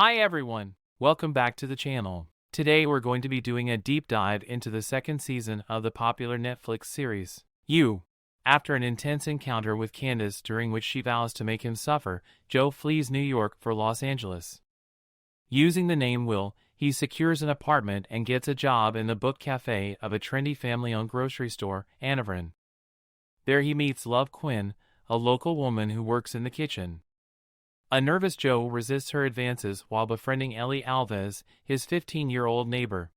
Hi everyone, welcome back to the channel. Today we're going to be doing a deep dive into the second season of the popular Netflix series, You. After an intense encounter with Candace during which she vows to make him suffer, Joe flees New York for Los Angeles. Using the name Will, he secures an apartment and gets a job in the book cafe of a trendy family-owned grocery store, Ambyr. There he meets Love Quinn, a local woman who works in the kitchen. A nervous Joe resists her advances while befriending Ellie Alves, his 15-year-old neighbor.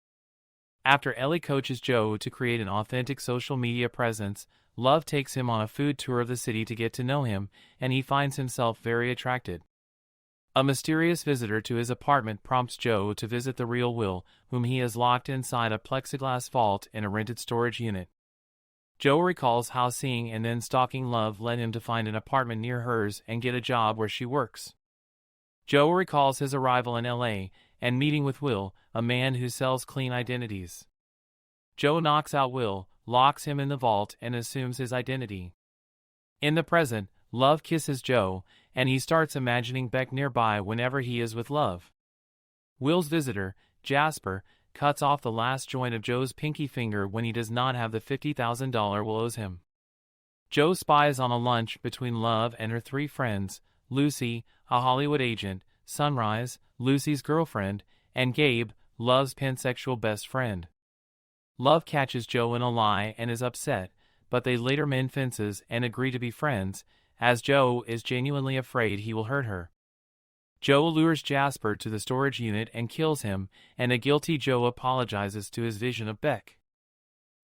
After Ellie coaches Joe to create an authentic social media presence, Love takes him on a food tour of the city to get to know him, and he finds himself very attracted. A mysterious visitor to his apartment prompts Joe to visit the real Will, whom he has locked inside a plexiglass vault in a rented storage unit. Joe recalls how seeing and then stalking Love led him to find an apartment near hers and get a job where she works. Joe recalls his arrival in LA and meeting with Will, a man who sells clean identities. Joe knocks out Will, locks him in the vault, and assumes his identity. In the present, Love kisses Joe, and he starts imagining Beck nearby whenever he is with Love. Will's visitor, Jasper, cuts off the last joint of Joe's pinky finger when he does not have the $50,000 Will owes him. Joe spies on a lunch between Love and her three friends, Lucy, a Hollywood agent, Sunrise, Lucy's girlfriend, and Gabe, Love's pansexual best friend. Love catches Joe in a lie and is upset, but they later mend fences and agree to be friends, as Joe is genuinely afraid he will hurt her. Joe lures Jasper to the storage unit and kills him, and a guilty Joe apologizes to his vision of Beck.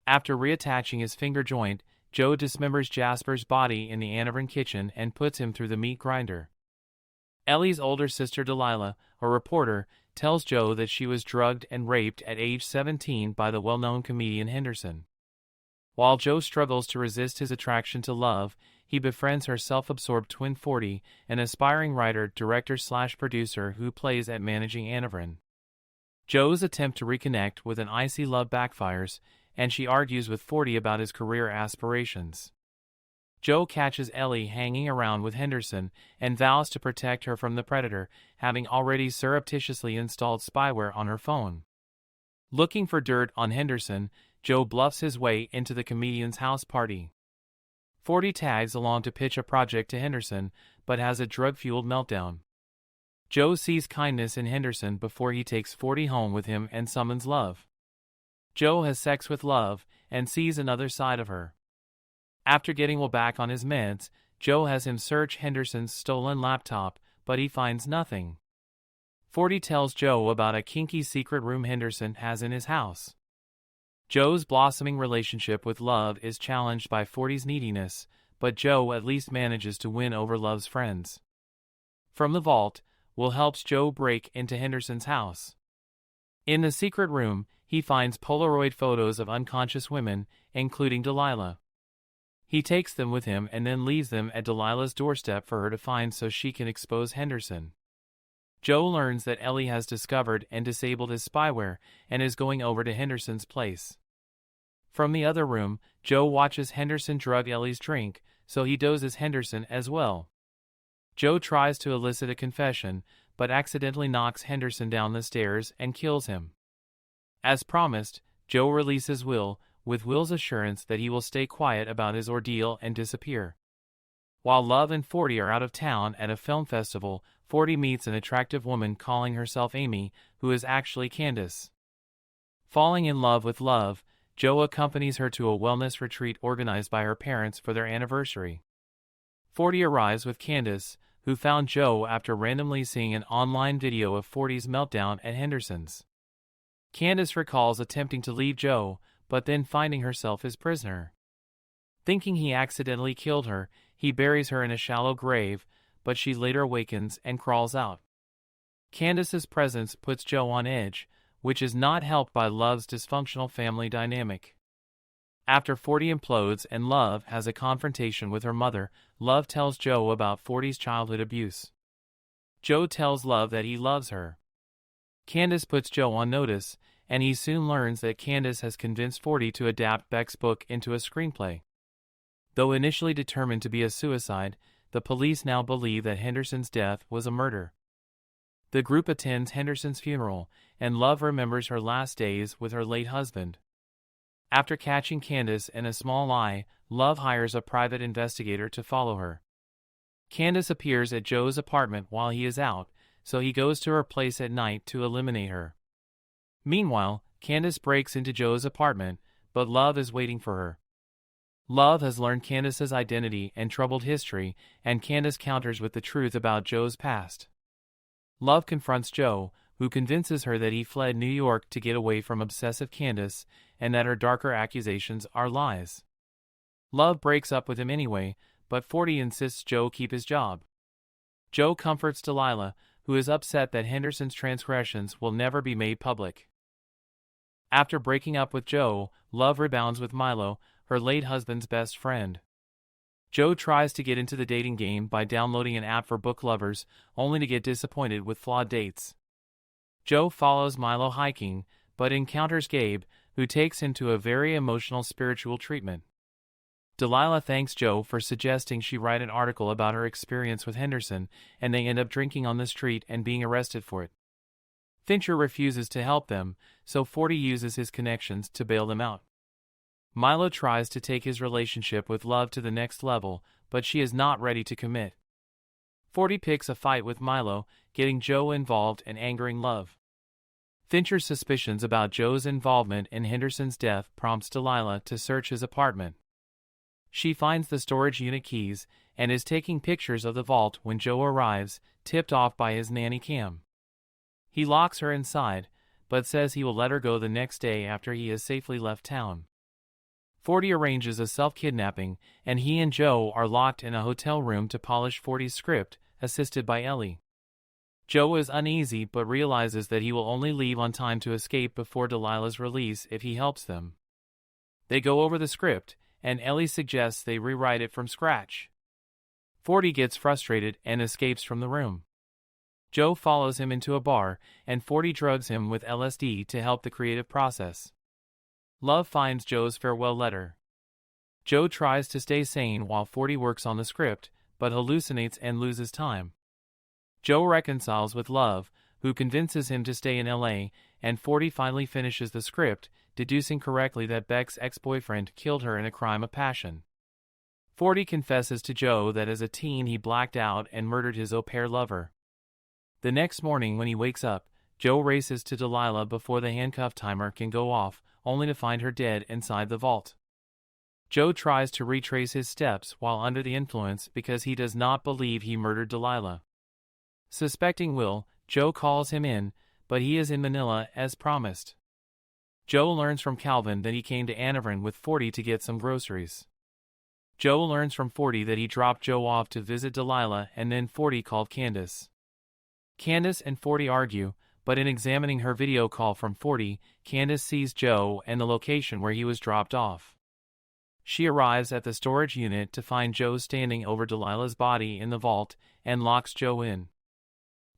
After reattaching his finger joint, Joe dismembers Jasper's body in the Ambyr kitchen and puts him through the meat grinder. Ellie's older sister Delilah, a reporter, tells Joe that she was drugged and raped at age 17 by the well-known comedian Henderson. While Joe struggles to resist his attraction to Love, he befriends her self-absorbed twin 40, an aspiring writer, director/producer who plays at managing Ambyr. Joe's attempt to reconnect with an icy Love backfires, and she argues with 40 about his career aspirations. Joe catches Ellie hanging around with Henderson and vows to protect her from the predator, having already surreptitiously installed spyware on her phone. Looking for dirt on Henderson, Joe bluffs his way into the comedian's house party. 40 tags along to pitch a project to Henderson, but has a drug-fueled meltdown. Joe sees kindness in Henderson before he takes 40 home with him and summons Love. Joe has sex with Love and sees another side of her. After getting Will back on his meds, Joe has him search Henderson's stolen laptop, but he finds nothing. 40 tells Joe about a kinky secret room Henderson has in his house. Joe's blossoming relationship with Love is challenged by 40's neediness, but Joe at least manages to win over Love's friends. From the vault, Will helps Joe break into Henderson's house. In the secret room, he finds Polaroid photos of unconscious women, including Delilah. He takes them with him and then leaves them at Delilah's doorstep for her to find so she can expose Henderson. Joe learns that Ellie has discovered and disabled his spyware and is going over to Henderson's place. From the other room, Joe watches Henderson drug Ellie's drink, so he doses Henderson as well. Joe tries to elicit a confession, but accidentally knocks Henderson down the stairs and kills him. As promised, Joe releases Will, with Will's assurance that he will stay quiet about his ordeal and disappear. While Love and 40 are out of town at a film festival, 40 meets an attractive woman calling herself Amy, who is actually Candace. Falling in love with Love, Joe accompanies her to a wellness retreat organized by her parents for their anniversary. 40 arrives with Candace, who found Joe after randomly seeing an online video of 40's meltdown at Henderson's. Candace recalls attempting to leave Joe, but then finding herself his prisoner. Thinking he accidentally killed her, he buries her in a shallow grave, but she later awakens and crawls out. Candace's presence puts Joe on edge, which is not helped by Love's dysfunctional family dynamic. After 40 implodes and Love has a confrontation with her mother, Love tells Joe about 40's childhood abuse. Joe tells Love that he loves her. Candace puts Joe on notice, and he soon learns that Candace has convinced 40 to adapt Beck's book into a screenplay. Though initially determined to be a suicide, the police now believe that Henderson's death was a murder. The group attends Henderson's funeral, and Love remembers her last days with her late husband. After catching Candace in a small lie, Love hires a private investigator to follow her. Candace appears at Joe's apartment while he is out, so he goes to her place at night to eliminate her. Meanwhile, Candace breaks into Joe's apartment, but Love is waiting for her. Love has learned Candace's identity and troubled history, and Candace counters with the truth about Joe's past. Love confronts Joe, who convinces her that he fled New York to get away from obsessive Candace, and that her darker accusations are lies. Love breaks up with him anyway, but 40 insists Joe keep his job. Joe comforts Delilah, who is upset that Henderson's transgressions will never be made public. After breaking up with Joe, Love rebounds with Milo, her late husband's best friend. Joe tries to get into the dating game by downloading an app for book lovers, only to get disappointed with flawed dates. Joe follows Milo hiking, but encounters Gabe, who takes him to a very emotional spiritual treatment. Delilah thanks Joe for suggesting she write an article about her experience with Henderson, and they end up drinking on the street and being arrested for it. Fincher refuses to help them, so 40 uses his connections to bail them out. Milo tries to take his relationship with Love to the next level, but she is not ready to commit. 40 picks a fight with Milo, getting Joe involved and angering Love. Fincher's suspicions about Joe's involvement in Henderson's death prompts Delilah to search his apartment. She finds the storage unit keys and is taking pictures of the vault when Joe arrives, tipped off by his nanny Cam. He locks her inside, but says he will let her go the next day after he has safely left town. 40 arranges a self-kidnapping, and he and Joe are locked in a hotel room to polish 40's script, assisted by Ellie. Joe is uneasy but realizes that he will only leave on time to escape before Delilah's release if he helps them. They go over the script, and Ellie suggests they rewrite it from scratch. 40 gets frustrated and escapes from the room. Joe follows him into a bar, and 40 drugs him with LSD to help the creative process. Love finds Joe's farewell letter. Joe tries to stay sane while 40 works on the script, but hallucinates and loses time. Joe reconciles with Love, who convinces him to stay in LA, and 40 finally finishes the script, deducing correctly that Beck's ex-boyfriend killed her in a crime of passion. 40 confesses to Joe that as a teen he blacked out and murdered his au pair lover. The next morning when he wakes up, Joe races to Delilah before the handcuff timer can go off, only to find her dead inside the vault. Joe tries to retrace his steps while under the influence because he does not believe he murdered Delilah. Suspecting Will, Joe calls him in, but he is in Manila as promised. Joe learns from Calvin that he came to Anaheim with 40 to get some groceries. Joe learns from 40 that he dropped Joe off to visit Delilah, and then 40 called Candace. Candace and 40 argue, but in examining her video call from 40, Candace sees Joe and the location where he was dropped off. She arrives at the storage unit to find Joe standing over Delilah's body in the vault and locks Joe in.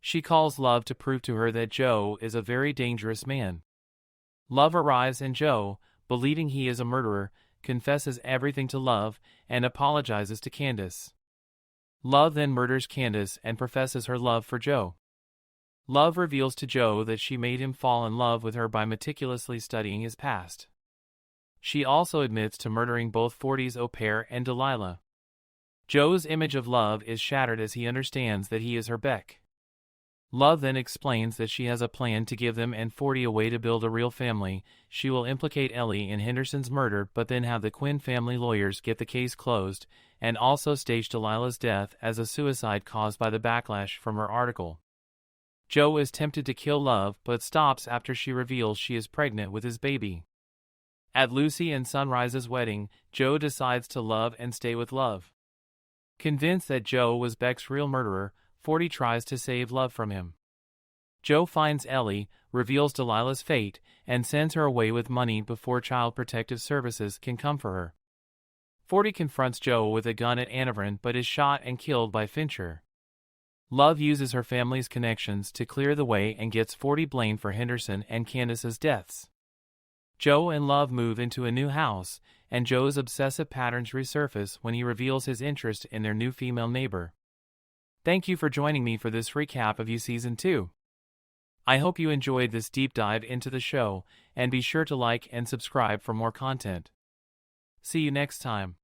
She calls Love to prove to her that Joe is a very dangerous man. Love arrives and Joe, believing he is a murderer, confesses everything to Love and apologizes to Candace. Love then murders Candace and professes her love for Joe. Love reveals to Joe that she made him fall in love with her by meticulously studying his past. She also admits to murdering both 40's au pair and Delilah. Joe's image of Love is shattered as he understands that he is her Beck. Love then explains that she has a plan to give them and 40 a way to build a real family. She will implicate Ellie in Henderson's murder but then have the Quinn family lawyers get the case closed, and also stage Delilah's death as a suicide caused by the backlash from her article. Joe is tempted to kill Love but stops after she reveals she is pregnant with his baby. At Lucy and Sunrise's wedding, Joe decides to love and stay with Love. Convinced that Joe was Beck's real murderer, 40 tries to save Love from him. Joe finds Ellie, reveals Delilah's fate, and sends her away with money before Child Protective Services can come for her. 40 confronts Joe with a gun at Anaheim but is shot and killed by Fincher. Love uses her family's connections to clear the way and gets 40 blamed for Henderson and Candace's deaths. Joe and Love move into a new house, and Joe's obsessive patterns resurface when he reveals his interest in their new female neighbor. Thank you for joining me for this recap of You Season 2. I hope you enjoyed this deep dive into the show, and be sure to like and subscribe for more content. See you next time.